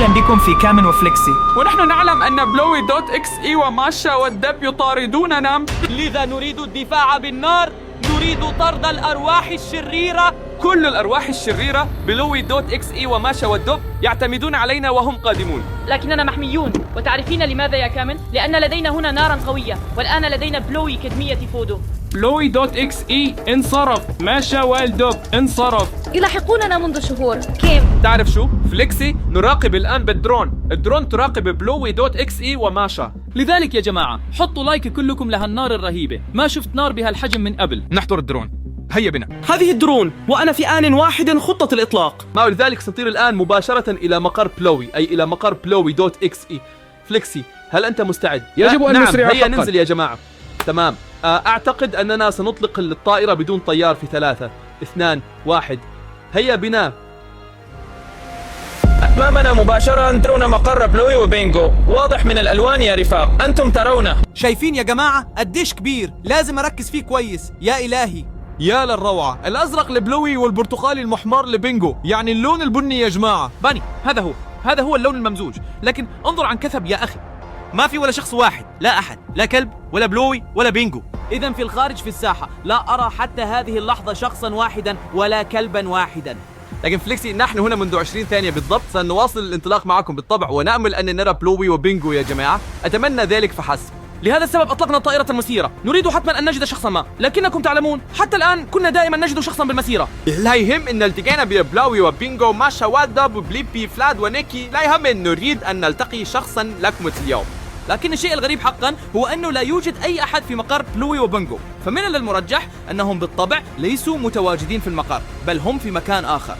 أهلا بكم في كامن وفليكسي. ونحن نعلم أن بلوي دوت اكس اي وماشا والدب يطاردوننا، لذا نريد الدفاع بالنار، نريد طرد الأرواح الشريرة. كل الأرواح الشريرة بلوي دوت اكس اي وماشا والدب يعتمدون علينا وهم قادمون. لكننا محميون، وتعرفين لماذا يا كامن؟ لأن لدينا هنا نارا قوية، والآن لدينا بلوي كدمية فودو. بلوي دوت اكس اي انصرف، ماشا والدب انصرف. يلاحقوننا منذ شهور. كيم تعرف شو؟ فليكسي نراقب الآن بالدرون، الدرون تراقب بلوي دوت اكس اي وماشا. لذلك يا جماعة حطوا لايك كلكم لهالنار الرهيبة، ما شفت نار بهالحجم من قبل. نحضر الدرون، هيا بنا. هذه الدرون وأنا في آن واحد خطة الإطلاق. ما ولذلك سنطير الآن مباشرة إلى مقر بلوي، أي إلى مقر بلوي دوت اكس اي. فليكسي هل أنت مستعد؟ يجب أن نعم. نسرع هيا فقط. ننزل يا جماعة. تمام. أعتقد أننا سنطلق الطائرة بدون طيار في 3 2 1. هيا بنا. أمامنا مباشرة ترون مقر بلوي وبينجو، واضح من الألوان يا رفاق، أنتم ترونه. شايفين يا جماعة قديش كبير؟ لازم أركز فيه كويس. يا إلهي يا للروعة، الأزرق لبلوي والبرتقالي المحمر لبينجو، يعني اللون البني يا جماعة. باني هذا هو اللون الممزوج، لكن انظر عن كثب يا أخي، ما في ولا شخص واحد، لا أحد، لا كلب ولا بلوي ولا بينجو. إذن في الخارج في الساحة لا أرى حتى هذه اللحظة شخصا واحدا ولا كلبا واحدا. لكن فليكسي نحن هنا منذ 20 ثانية بالضبط سنواصل الانطلاق معكم بالطبع، ونأمل أن نرى بلوي وبينجو يا جماعة، أتمنى ذلك فحسب. لهذا السبب أطلقنا الطائرة المسيرة، نريد حتما أن نجد شخصا ما، لكنكم تعلمون حتى الآن كنا دائما نجد شخصا بالمسيرة. لا يهم إن التقينا ببلاوي وبينجو ماشا والدب وبليبي فلاد ونيكي، لا يهم إن نريد أن نلتقي شخصا لكم اليوم. لكن الشيء الغريب حقا هو أنه لا يوجد أي أحد في مقر بلوي وبينجو، فمن المرجح أنهم بالطبع ليسوا متواجدين في المقر، بل هم في مكان آخر.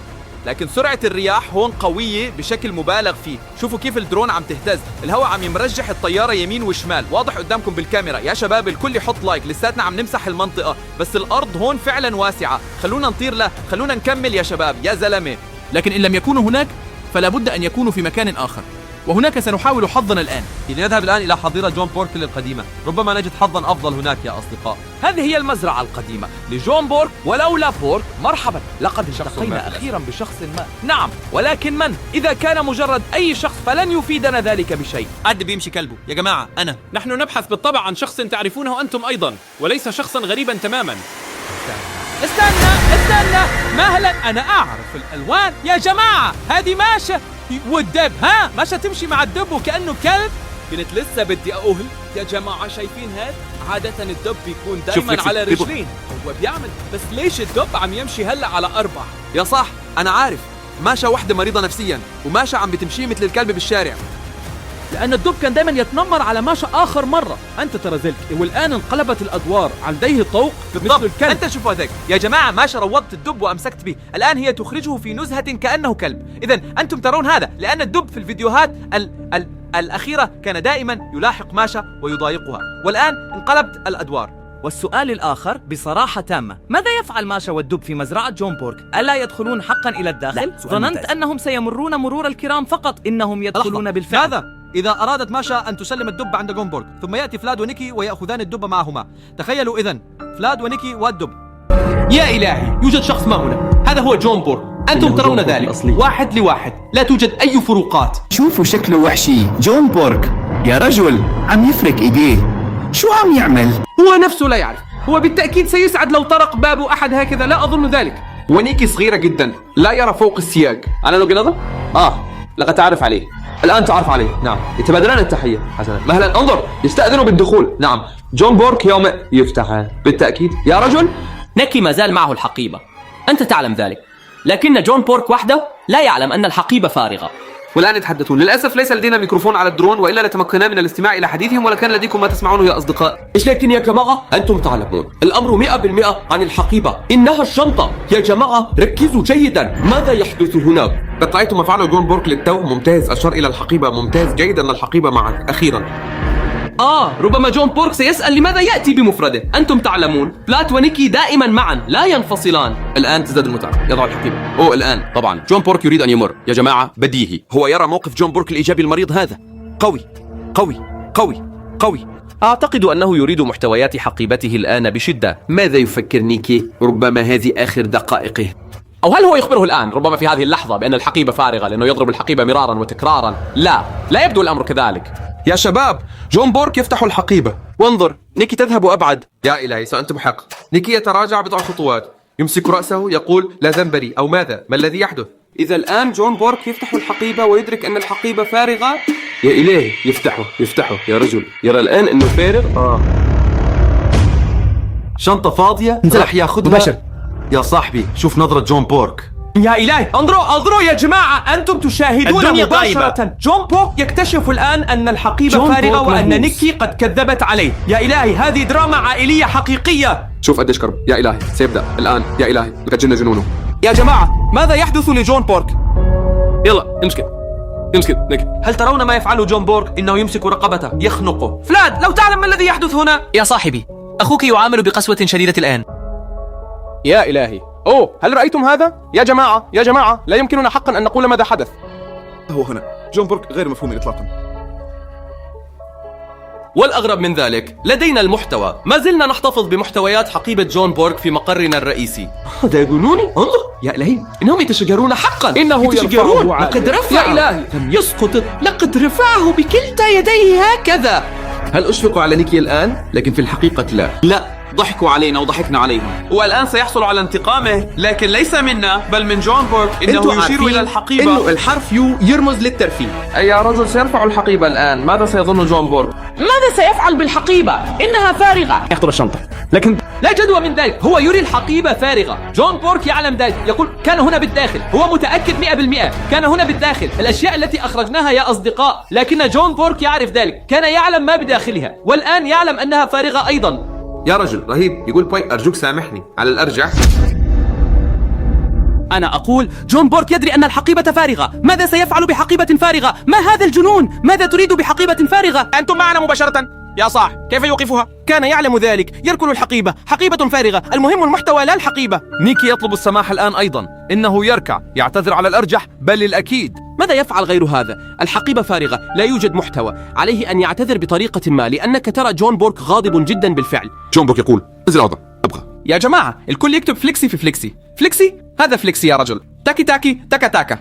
لكن سرعة الرياح هون قوية بشكل مبالغ فيه، شوفوا كيف الدرون عم تهتز، الهواء عم يمرجح الطيارة يمين وشمال، واضح قدامكم بالكاميرا. يا شباب الكل يحط لايك، لساتنا عم نمسح المنطقة، بس الأرض هون فعلا واسعة، خلونا نطير له، خلونا نكمل يا شباب يا زلمة. لكن إن لم يكونوا هناك فلا بد أن يكونوا في مكان آخر، وهناك سنحاول حظنا الآن. لنذهب الآن إلى حظيرة جون بوركل القديمة، ربما نجد حظا أفضل هناك يا أصدقاء. هذه هي المزرعة القديمة لجون بورك، ولولا بورك مرحبا، لقد التقينا أخيرا بشخص ما. نعم، ولكن من؟ إذا كان مجرد أي شخص فلن يفيدنا ذلك بشيء. قد بيمشي كلبه يا جماعة. أنا نحن نبحث بالطبع عن شخص تعرفونه أنتم أيضا، وليس شخصا غريبا تماما. استنى مهلا، أنا أعرف الألوان يا جماعة، هذه ماشا والدب. ها ماشا تمشي مع الدب وكأنه كلب. كنت لسه بدي أقول يا جماعة، شايفين هاد؟ عادة الدب بيكون دايما على رجلين، هو بيعمل، بس ليش الدب عم يمشي هلا على 4؟ يا صح أنا عارف، ماشا وحدة مريضة نفسيا، وماشا عم بتمشي مثل الكلب بالشارع. لأن الدب كان دائما يتنمر على ماشا آخر مرة. أنت ترى ذلك، والآن انقلبت الأدوار، عن لديه طوق مثل الكلب. أنت شوفوا هذاك يا جماعة، ماشا روضت الدب وأمسكت به، الآن هي تخرجه في نزهة كأنه كلب. إذن أنتم ترون هذا لأن الدب في الفيديوهات الأخيرة كان دائما يلاحق ماشا ويضايقها، والآن انقلبت الأدوار. والسؤال الآخر بصراحة تامة، ماذا يفعل ماشا والدب في مزرعة جون بورك؟ ألا يدخلون حقا إلى الداخل؟ ظننت أنهم سيمرون مرور الكرام فقط، إنهم يدخلون بالفعل. ماذا؟ إذا أرادت ماشا أن تسلم الدب عند جونبورغ، ثم يأتي فلاد ونيكي ويأخذان الدب معهما. تخيلوا إذن فلاد ونيكي والدب. يا إلهي، يوجد شخص ما هنا، هذا هو جون بورك، أنتم ترون ذلك، 1 ل1، لا توجد أي فروقات. شوفوا شكله وحشي. جون بورك يا رجل عم يفرك ايديه، شو عم يعمل؟ هو نفسه لا يعرف، هو بالتأكيد سيسعد لو طرق باب أحد هكذا، لا أظن ذلك. ونيكي صغيرة جدا، لا يرى فوق السياج. أنا لو نظر؟ لقد تعرف عليه، الآن تعرف عليه. نعم، يتبادلان التحية. حسنا، مهلا، انظر، يستأذنوا بالدخول. نعم، جون بورك يوم يفتح بالتأكيد. يا رجل، نيكي ما زال معه الحقيبة، أنت تعلم ذلك، لكن جون بورك وحده لا يعلم أن الحقيبة فارغة. والآن يتحدثون. للأسف ليس لدينا ميكروفون على الدرون، وإلا لتمكنا من الاستماع إلى حديثهم، ولكان لديكم ما تسمعونه يا أصدقاء. لكن يا جماعة أنتم تعلمون الأمر 100% عن الحقيبة، إنها الشنطة. يا جماعة ركزوا جيدا، ماذا يحدث هناك؟ قد رأيت ما فعله جون بورك للتو، ممتاز، أشار إلى الحقيبة، ممتاز، جيد أن الحقيبة معك أخيرا. ربما جون بورك سيسأل لماذا يأتي بمفرده. أنتم تعلمون بلات ونيكي دائما معا، لا ينفصلان. الآن تزداد المتعة، يضع الحقيبة. الآن طبعا جون بورك يريد أن يمر، يا جماعة بديهي. هو يرى موقف جون بورك الإيجابي المريض هذا قوي قوي قوي قوي. أعتقد أنه يريد محتويات حقيبته الآن بشدة. ماذا يفكر نيكي؟ ربما هذه آخر دقائقه. أو هل هو يخبره الآن ربما في هذه اللحظة بأن الحقيبة فارغة لأنه يضرب الحقيبة مرارا وتكرارا؟ لا يبدو الأمر كذلك. يا شباب، جون بورك يفتح الحقيبة، وانظر نيكي تذهب أبعد. يا إلهي سأنتم حق. نيكي يتراجع بضع خطوات، يمسك رأسه يقول لا ذنب، أو ماذا؟ ما الذي يحدث؟ إذا الآن جون بورك يفتح الحقيبة ويدرك أن الحقيبة فارغة. يا إلهي، يفتحه يا رجل، يرى الآن أنه فارغ. شنطة فاضية راح ياخذها. يا صاحبي شوف نظرة جون بورك. يا إلهي، انظروا يا جماعة، أنتم تشاهدون الدنيا مباشرة طيبة. جون بورك يكتشف الآن أن الحقيبة فارغة وأن نيكي قد كذبت عليه. يا إلهي، هذه دراما عائلية حقيقية. شوف قديش كرب. يا إلهي سيبدأ الآن. يا إلهي لقد جن جنونه. يا جماعة، ماذا يحدث لجون بورك؟ يلا امسك نيكي. هل ترون ما يفعله جون بورك؟ إنه يمسك رقبته يخنقه. فلاد، لو تعلم ما الذي يحدث هنا. يا صاحبي، أخوك يعامل بقسوة شديدة الآن. يا إلهي، هل رأيتم هذا؟ يا جماعة لا يمكننا حقا أن نقول ماذا حدث. هو هنا جون بورك غير مفهوم إطلاقا. والأغرب من ذلك لدينا المحتوى. ما زلنا نحتفظ بمحتويات حقيبة جون بورك في مقرنا الرئيسي. هذا يقولوني انظر يا إلهي، إنهم يتشجرون حقا. إنه يتشجرون. يرفعه لقد رفع. يا إلهي، لم يسقط. لقد رفعه بكلتا يديه هكذا. هل أشفقوا على نيكي الآن؟ لكن في الحقيقة لا، ضحكوا علينا وضحكنا عليهم. والآن سيحصل على انتقامه، لكن ليس منا بل من جون بورك. إنه يشير إلى الحقيبة. إنه الحرف يو يرمز للترفيه. أي يا رجل سيرفع الحقيبة الآن. ماذا سيظن جون بورك؟ ماذا سيفعل بالحقيبة؟ إنها فارغة. يأخذ الشنطة. لكن لا جدوى من ذلك، هو يري الحقيبة فارغة. جون بورك يعلم ذلك، يقول كان هنا بالداخل. هو متأكد 100%، كان هنا بالداخل. الأشياء التي أخرجناها يا أصدقاء، لكن جون بورك يعرف ذلك، كان يعلم ما بداخلها، والآن يعلم أنها فارغة أيضا. يا رجل رهيب. يقول بوي أرجوك سامحني على الأرجح. أنا أقول جون بورك يدري أن الحقيبة فارغة. ماذا سيفعل بحقيبة فارغة؟ ما هذا الجنون؟ ماذا تريد بحقيبة فارغة؟ أنتم معنا مباشرة يا صاح. كيف يوقفها؟ كان يعلم ذلك. يركن الحقيبة. حقيبة فارغة. المهم المحتوى لا الحقيبة. نيكي يطلب السماح الآن أيضا. إنه يركع، يعتذر على الأرجح بل الأكيد. ماذا يفعل غير هذا؟ الحقيبة فارغة، لا يوجد محتوى. عليه أن يعتذر بطريقة ما، لأنك ترى جون بورك غاضب جدا بالفعل. جون بورك يقول انزل أوضع أبغى. يا جماعة، الكل يكتب فليكسي في فليكسي. فليكسي؟ هذا فليكسي يا رجل. تاكي تاكي تاكا تاكا.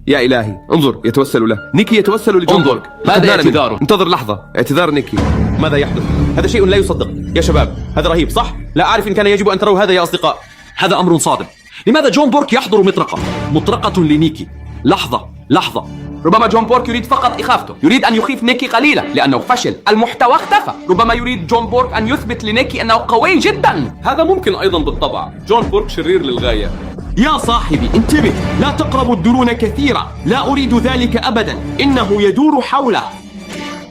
يا إلهي، انظر يتوسل له. نيكي يتوسل لجون بورك. ماذا اعتذاره؟ انتظر لحظة. اعتذار نيكي. ماذا يحدث؟ هذا شيء لا يصدق يا شباب. هذا رهيب صح؟ لا أعرف إن كان يجب أن تروا هذا يا أصدقاء. هذا أمر صادم. لماذا جون بورك يحضر مطرقة لنيكي؟ لحظة. ربما جون بورك يريد فقط إخافته، يريد أن يخيف نيكي قليلا لأنه فشل. المحتوى اختفى. ربما يريد جون بورك أن يثبت لنيكي أنه قوي جدا. هذا ممكن أيضا بالطبع. جون بورك شرير للغاية. يا صاحبي انتبه، لا تقربوا الدرون كثيرا. لا أريد ذلك أبدا. إنه يدور حوله.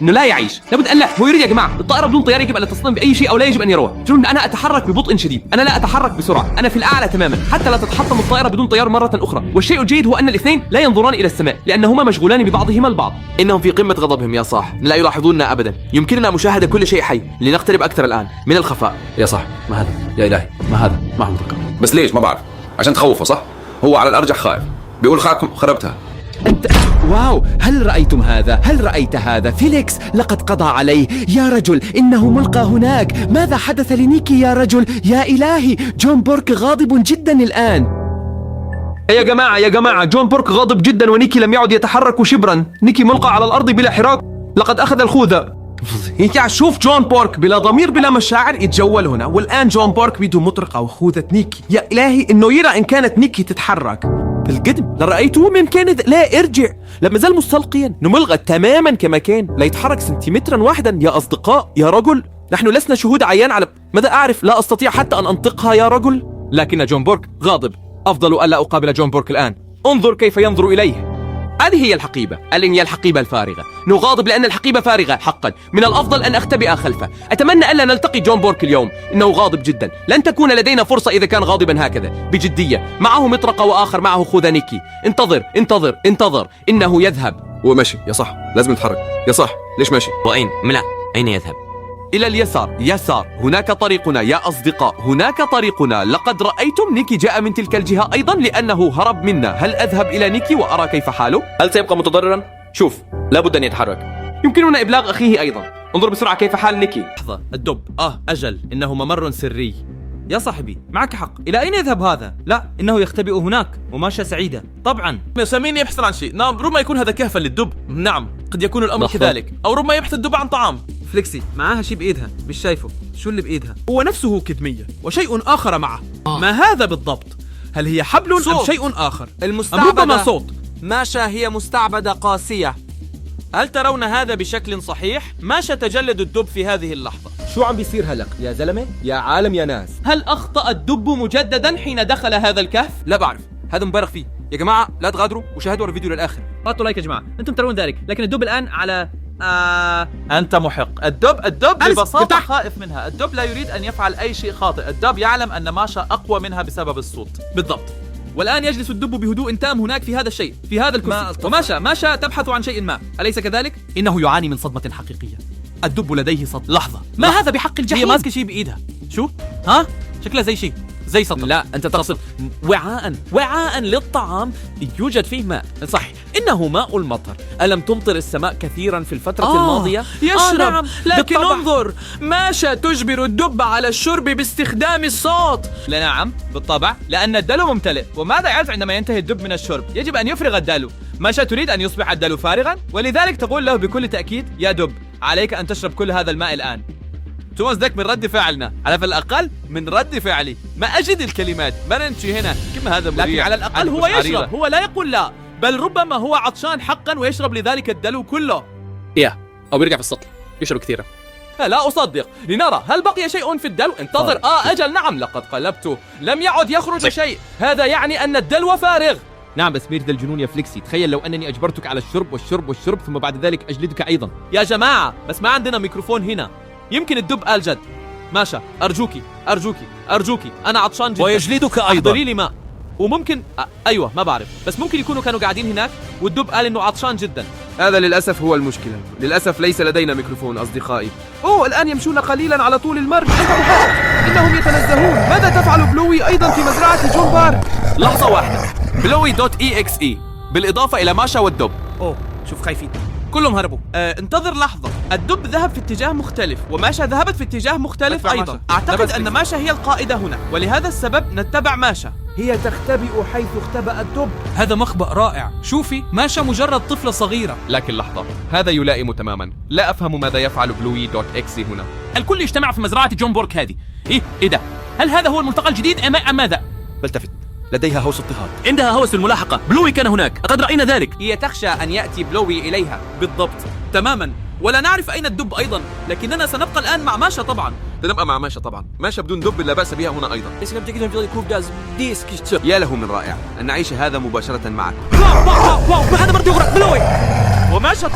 إنه لا يعيش، لابد أن لا. هو يريد يا جماعة، الطائرة بدون طيار يجب أن لا تصطدم بأي شيء أو لا يجب أن يروه. جنون، أنا أتحرك ببطء شديد، أنا لا أتحرك بسرعة، أنا في الأعلى تماما حتى لا تتحطم الطائرة بدون طيار مرة أخرى. والشيء الجيد هو أن الاثنين لا ينظران إلى السماء لأنهما مشغولان ببعضهما البعض. إنهم في قمة غضبهم يا صاح، لا يلاحظوننا أبدا. يمكننا مشاهدة كل شيء حي لنقترب أكثر الآن من الخفاء. يا صاح، ما هذا؟ يا إلهي، ما هذا؟ ما عم تفكر. بس ليش؟ ما بعرف. عشان تخوفه صح؟ هو على الأرجح خايف. بيقول خربتها. واو، هل رأيتم هذا؟ هل رأيت هذا؟ فيليكس لقد قضى عليه. يا رجل، إنه ملقى هناك. ماذا حدث لنيكي يا رجل؟ يا إلهي، جون بورك غاضب جدا الآن. يا جماعة جون بورك غاضب جدا ونيكي لم يعد يتحرك شبرا. نيكي ملقى على الأرض بلا حراك، لقد أخذ الخوذة. شوف جون بورك بلا ضمير بلا مشاعر يتجول هنا، والآن جون بورك بيده مطرقة وخوذة نيكي. يا إلهي، إنه يرى إن كانت نيكي تتحرك. بالقدم لرأيته من كان لا ارجع، لما زال مستلقيا نملغى تماما كما كان، لا يتحرك سنتيمترا واحدا. يا أصدقاء، يا رجل، نحن لسنا شهود عيان على ماذا أعرف. لا أستطيع حتى أن أنطقها يا رجل. لكن جون بورك غاضب. أفضل ألا أقابل جون بورك الآن. انظر كيف ينظر إليه. هذه هي الحقيبة، هي الحقيبة الفارغة. نغاضب لأن الحقيبة فارغة حقا. من الأفضل أن أختبئ خلفه. أتمنى ألا نلتقي جون بورك اليوم، إنه غاضب جدا. لن تكون لدينا فرصة إذا كان غاضبا هكذا بجدية. معه مطرقة وآخر معه خوذة نيكي. انتظر. إنه يذهب. هو ماشي يا صح، لازم نتحرك يا صح. ليش ماشي؟ وأين؟ ملا، أين يذهب؟ إلى اليسار. يسار، هناك طريقنا يا أصدقاء، هناك طريقنا. لقد رأيتم نيكي جاء من تلك الجهة أيضا لأنه هرب منا. هل أذهب إلى نيكي وأرى كيف حاله؟ هل سيبقى متضررا؟ شوف، لابد أن يتحرك. يمكننا إبلاغ أخيه أيضا. انظر بسرعة كيف حال نيكي. لحظة، الدب. أجل، إنه ممر سري. يا صاحبي معك حق. إلى أين يذهب هذا؟ لا، إنه يختبئ هناك وماشا سعيدة طبعا. سامين يبحث عن شيء. نعم، ربما يكون هذا كهفا للدب. نعم، قد يكون الأمر كذلك. أو ربما يبحث الدب عن طعام. فليكسي معاها شيء بإيدها، مش شايفه. شو اللي بإيدها؟ هو نفسه كدمية وشيء آخر معه. ما هذا بالضبط؟ هل هي حبل أم شيء آخر؟ أم ربما صوت. ماشا هي مستعبدة قاسية. هل ترون هذا بشكل صحيح؟ ماشا تجلد الدب في هذه اللحظة. شو عم بيصير هلق يا زلمة؟ يا عالم يا ناس. هل أخطأ الدب مجددا حين دخل هذا الكهف؟ لا بعرف، هذا مبالغ فيه. يا جماعة لا تغادروا وشاهدوا الفيديو للآخر. حطوا لايك يا جماعة، أنتم ترون ذلك، لكن الدب الآن على أنت محق. الدب ببساطة خائف منها. الدب لا يريد أن يفعل أي شيء خاطئ. الدب يعلم أن ماشا أقوى منها بسبب الصوت. بالضبط. والآن يجلس الدب بهدوء تام هناك في هذا الشيء، في هذا الكرسي. وماشا تبحث عن شيء ما، أليس كذلك؟ إنه يعاني من صدمة حقيقية. الدب لديه صدمة. لحظة، ما هذا بحق الجحيم؟ هي ماسكة شيء بإيدها. شو؟ ها؟ شكلها زي شيء، زي سطل. لا، أنت تقصد وعاء للطعام يوجد فيه ماء. صح، إنه ماء المطر. ألم تمطر السماء كثيرا في الفترة الماضية؟ يشرب. نعم. لكن بالطبع. انظر، ماشا تجبر الدب على الشرب باستخدام الصوت. لا نعم، بالطبع، لأن الدلو ممتلئ. وماذا يعز عندما ينتهي الدب من الشرب؟ يجب أن يفرغ الدلو. ماشا تريد أن يصبح الدلو فارغا، ولذلك تقول له بكل تأكيد: يا دب، عليك أن تشرب كل هذا الماء الآن. شو قصدك من رد فعلنا؟ على الأقل من رد فعلي. ما أجد الكلمات. ما نمشي هنا. كم هذا مريح. لكن على الأقل هو يشرب، هو لا يقول لا، بل ربما هو عطشان حقا ويشرب لذلك الدلو كله. أو بيرجع في السطل يشرب كثيرا. لا أصدق. لنرى هل بقي شيء في الدلو. انتظر. أجل، نعم، لقد قلبته. لم يعد يخرج شيء. هذا يعني أن الدلو فارغ. نعم، بس ميرد الجنون يا فليكسي. تخيل لو أنني أجبرتك على الشرب والشرب والشرب ثم بعد ذلك أجلدك أيضا. يا جماعة، بس ما عندنا ميكروفون هنا. يمكن الدب قال جد. ماشا، أرجوكي، أنا عطشان جدا. ويجلدك أيضا. احضري لي ماء. وممكن أيوة، ما بعرف، بس ممكن كانوا قاعدين هناك والدب قال إنه عطشان جدا. هذا للأسف هو المشكلة. للأسف ليس لدينا ميكروفون أصدقائي. الآن يمشون قليلا على طول المرج. إنهم يتنزهون. ماذا تفعل بلوي أيضا في مزرعة جون بارك؟ لحظة واحدة. بلوي.exe بالإضافة إلى ماشا والدب. شوف خايفين. كلهم هربوا. انتظر لحظة. الدب ذهب في اتجاه مختلف وماشا ذهبت في اتجاه مختلف أيضا. ماشا. أعتقد أن ماشا هي القائدة هنا، ولهذا السبب نتبع ماشا. هي تختبئ حيث اختبأ الدب. هذا مخبأ رائع. شوفي، ماشا مجرد طفلة صغيرة. لكن لحظة، هذا يلائم تماما. لا أفهم ماذا يفعل بلوي.exe هنا. الكل اجتمع في مزرعة جون بورك هذه. إيه ده؟ هل هذا هو الملتقى الجديد أم ماذا؟ بلتفت، لديها هوس اضطهاد. عندها هوس الملاحقة. بلوي كان هناك، لقد رأينا ذلك. هي تخشى أن يأتي بلوي إليها. بالضبط، تماما. ولا نعرف أين الدب أيضا، لكننا سنبقى الآن مع ماشا طبعا. سنبقى مع ماشا طبعا. ماشا بدون دب لا بأس بها هنا أيضا. يا له من رائع أن نعيش هذا مباشرة معكم. واو، هذا برضه يغرق. بلوي وماشا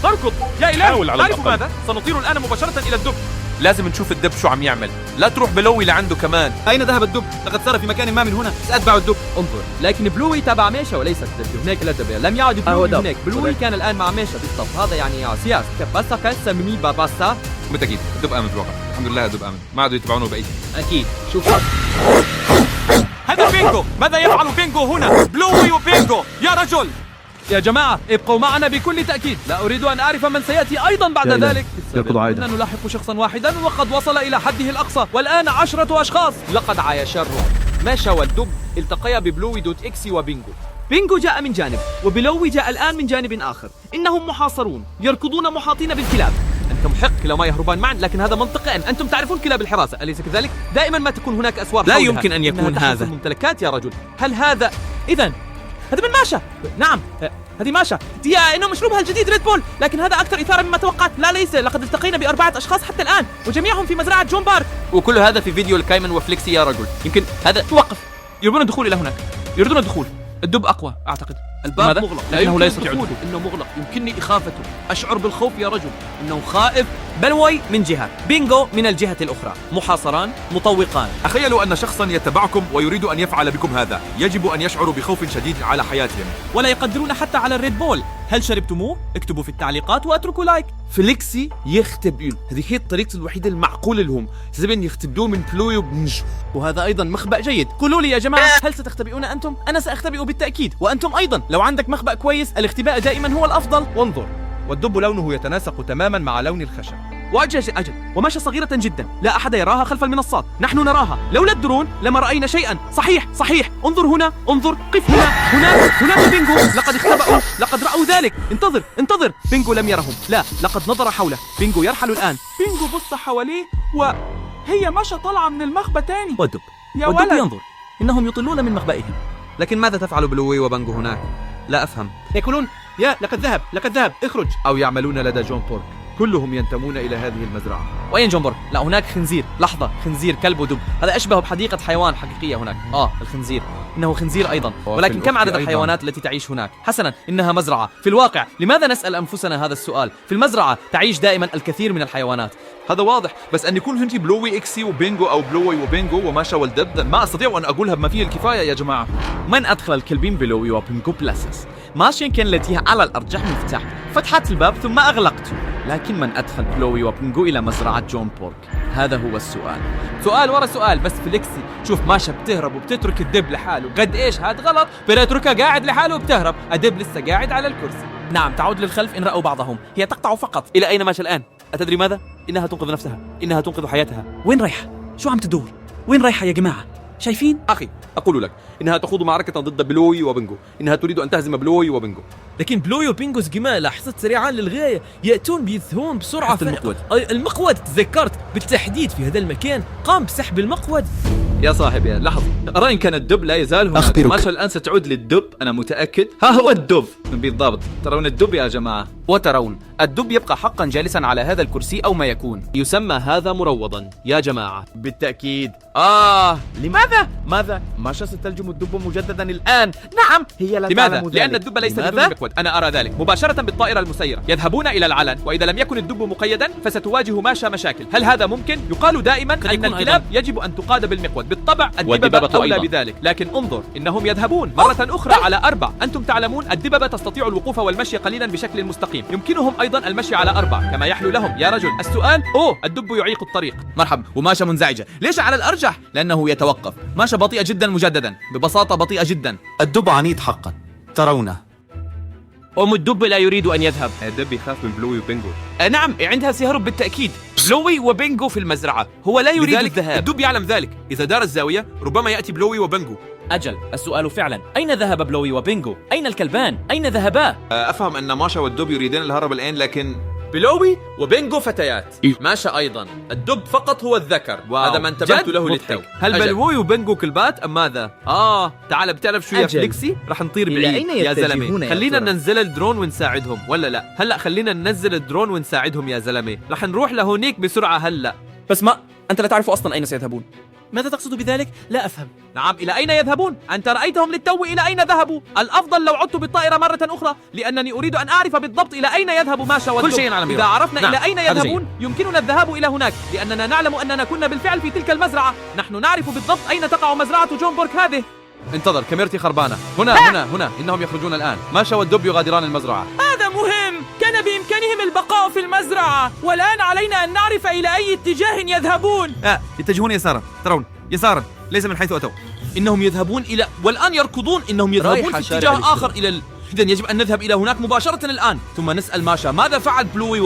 تركض. يا إلهي، تعرف ماذا؟ سنطير الآن مباشرة إلى الدب. لازم نشوف الدب شو عم يعمل. لا تروح بلوي لعنده كمان. أين ذهب الدب؟ لقد سار في مكان ما من هنا. سأتبع الدب. انظر، لكن بلوي تبع ميشا وليست هناك. لا تبع، لم يعد بلوي هناك. بلوي كان الآن مع ميشا بالضبط. هذا يعني سياس كباسا كاسمي باباسا. بالتأكيد الدب آمن بالواقع. الحمد لله الدب آمن. ما عادوا يتبعونه بأي شيء. أكيد. شوف هذا بينجو. ماذا يفعل بينجو هنا؟ بلوي وبينجو يا رجل. يا جماعة، ابقوا معنا بكل تأكيد. لا أريد أن أعرف من سيأتي أيضا بعد ذلك. إننا نلاحق شخصا واحدا وقد وصل إلى حده الأقصى، والآن 10 أشخاص. لقد عايش الروح. ماشا والدب التقيا ببلوي.exe وبينجو. بينجو جاء من جانب وبلوي جاء الآن من جانب آخر. إنهم محاصرون، يركضون محاطين بالكلاب. أنت محق، كلاهما يهربان معا، لكن هذا منطقيا. أنتم تعرفون كلاب الحراسة، أليس كذلك؟ دائما ما تكون هناك أسوار لا حولها. يمكن أن يكون هذا الممتلكات يا رجل. هل هذا إذا هذا من ماشا؟ نعم، هذه ماشا. إنه مشروبها الجديد ريد بول، لكن هذا أكثر إثارة مما توقعت. لا ليس، لقد التقينا ب4 أشخاص حتى الآن، وجميعهم في مزرعة جون بارك. وكل هذا في فيديو الكايمن وفليكسي يا رجل. يمكن هذا توقف. يريدون الدخول إلى هناك. يريدون الدخول. الدب أقوى أعتقد. الباب مغلق. لأنه لا يستطيع الدخول. إنه مغلق. يمكنني إخافته. أشعر بالخوف يا رجل. إنه خائف. بلوي من جهة، بينجو من الجهة الأخرى. محاصران، مطوقان. تخيلوا أن شخصا يتبعكم ويريد أن يفعل بكم هذا. يجب أن يشعروا بخوف شديد على حياتهم. ولا يقدرون حتى على الريد بول. هل شربتموه؟ اكتبوا في التعليقات واتركوا لايك. فليكسي يختبئون. هذه هي الطريقة الوحيدة المعقولة لهم. زبن يختبئون من بلوي وبنجو. وهذا أيضا مخبأ جيد. قولوا لي يا جماعة، هل ستختبئون أنتم؟ أنا سأختبئ بالتأكيد، وأنتم أيضا. لو عندك مخبأ كويس، الاختباء دائما هو الأفضل. وانظر، والدب لونه يتناسق تماما مع لون الخشب. أجل وماشا صغيرة جدا لا أحد يراها خلف المنصات. نحن نراها، لولا الدرون لما رأينا شيئا. صحيح. انظر هنا، انظر، قف هناك بينجو. لقد اختبأوا، لقد رأوا ذلك. انتظر. بينجو لم يرهم. لا، لقد نظر حوله. بينجو يرحل الآن. بينجو بص حواليه وهي ماشا طالعة من المخبأ تاني. والدب يا ولد ينظر، إنهم يطلون من مخبئهم. لكن ماذا تفعل بلوي وبانجو هناك؟ لا أفهم. يقولون يا لقد ذهب اخرج. أو يعملون لدى جون بورك. كلهم ينتمون إلى هذه المزرعة. وين جون بورك؟ لا، هناك خنزير. لحظة، خنزير، كلب ودب. هذا أشبه بحديقة حيوان حقيقية هناك. الخنزير إنه خنزير أيضا. ولكن كم عدد الحيوانات التي تعيش هناك؟ حسنا، إنها مزرعة. في الواقع لماذا نسأل أنفسنا هذا السؤال؟ في المزرعة تعيش دائما الكثير من الحيوانات. هذا واضح، بس أن يكون هنتي بلوي إكسي وبينجو أو بلوي وبينجو وماشا والدب ما أستطيع أن أقولها بما فيه الكفاية يا جماعة. من أدخل الكلبين بلوي وبينجو بلاسس؟ ماشين كان لديها على الأرجح مفتاح. فتحت الباب ثم أغلقته. لكن من أدخل بلوي وبينجو إلى مزرعة جون بورك؟ هذا هو السؤال. سؤال ورا سؤال. بس فليكسي شوف، ماشا بتهرب وبتترك الدب لحاله. قد إيش هاد غلط. بتتركها قاعد لحاله وبتهرب. الدب لسه قاعد على الكرسي. نعم، تعود للخلف إن رأوا بعضهم. هي تقطع فقط. إلى أين ماشا الآن؟ أتدري ماذا؟ إنها تنقذ نفسها، إنها تنقذ حياتها. وين رايحة؟ شو عم تدور؟ وين رايحة يا جماعة؟ شايفين؟ أخي أقول لك إنها تخوض معركة ضد بلوي وبينجو. إنها تريد أن تهزم بلوي وبينجو. لكن بلوي وبينجو جمال لحظات سريعان للغاية، يأتون بيثهون بسرعة. المقود تذكرت بالتحديد في هذا المكان قام بسحب المقود. يا صاحبي لحظة، أرى إن كان الدب لا يزال هناك. أخبرك. ماشا الآن ستعود للدب، أنا متأكد. ها هو الدب بالضبط. ترون الدب يا جماعة؟ وترون الدب يبقى حقا جالسا على هذا الكرسي أو ما يكون. يسمى هذا مروضا يا جماعة. بالتأكيد. لماذا؟ ماذا؟ ماشا ستلجم الدب مجددا الآن. نعم، هي لا لماذا؟ تعلم ذلك. لأن الدب ليس بدون مقود. أنا أرى ذلك. مباشرة بالطائرة المسيرة يذهبون إلى العلن، وإذا لم يكن الدب مقيدا فستواجه ماشا مشاكل. هل هذا ممكن؟ يقال دائما أن الكلاب يجب أن تقاد بالمقود. بالطبع الدببة أولى بذلك، لكن انظر إنهم يذهبون مرة أخرى على 4. أنتم تعلمون الدببة تستطيع الوقوف والمشي قليلا بشكل مستقيم. يمكنهم أيضا المشي على 4 كما يحلو لهم يا رجل. السؤال الدب يعيق الطريق. مرحبا. وماشا منزعجة. ليش على الأرجح؟ لأنه يتوقف. ماشا بطيئة جدا مجددا، ببساطة بطيئة جدا. الدب عنيد حقا، ترونه. الدب لا يريد أن يذهب. الدب يخاف من بلوي وبينجو. نعم، عندها سيهرب بالتأكيد. بلوي وبينجو في المزرعة. هو لا يريد الذهاب. الدب يعلم ذلك. إذا دار الزاوية ربما يأتي بلوي وبينجو. أجل، السؤال فعلا أين ذهب بلوي وبينجو؟ أين الكلبان؟ أين ذهبا؟ أفهم أن ماشا والدب يريدان الهرب الآن، لكن بلوي وبينجو فتيات. ماشا أيضا. الدب فقط هو الذكر. هذا ما انتبهت له للتو. هل بلوي وبينجو كلبات أم ماذا؟ تعال بتعرف شو يا فليكسي؟ رح نطير بعيد يا زلمة. خلينا ننزل الدرون ونساعدهم ولا لا؟ هلا خلينا ننزل الدرون ونساعدهم يا زلمة. رح نروح لهونيك بسرعة هلا. بس ما أنت لا تعرف أصلا أين سيذهبون. ماذا تقصد بذلك؟ لا أفهم. نعم، إلى أين يذهبون؟ أنت رأيتهم للتو. إلى أين ذهبوا؟ الأفضل لو عدت بالطائرة مرة أخرى، لأنني أريد أن أعرف بالضبط إلى أين يذهب ماشا والدب. كل شيء على إذا عرفنا نعم. إلى أين يذهبون يمكننا الذهاب إلى هناك، لأننا نعلم أننا كنا بالفعل في تلك المزرعة. نحن نعرف بالضبط أين تقع مزرعة جون بورك هذه. انتظر، كاميرتي خربانة. هنا إنهم يخرجون الآن. ماشا والدب يغادران المزرعة. هذا مهم. كان بإمكانهم البقاء في المزرعة، والآن علينا أن نعرف إلى أي اتجاه يذهبون. يتجهون يسارا. ترون يسارا، ليس من حيث أتوا. إنهم يذهبون إلى، والآن يركضون. إنهم يذهبون في اتجاه آخر إذن يجب أن نذهب إلى هناك مباشرة الآن، ثم نسأل ماشا ماذا فعل بلوي